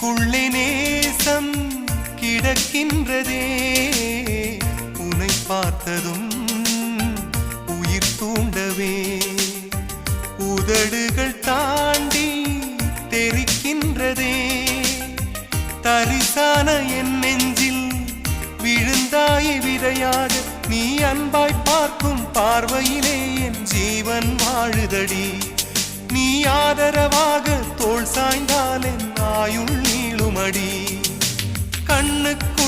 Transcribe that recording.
நெஞ்சுக்குள்ளே நேசம் கிடக்கின்றதே உன்னை பார்த்ததும் உயிர் தூண்டவே உதடுகள் தாண்டி தெரிக்கின்றதே தரிசான என் நெஞ்சில் விழுந்தாய் விதையாக நீ அன்பாய் பார்க்கும் பார்வையிலே என் ஜீவன் வாழுதடி நீ ஆதரவாக தோள் சாய்ந்தால் என் ஆயுள் நீளுமடி கண்ணுக்கு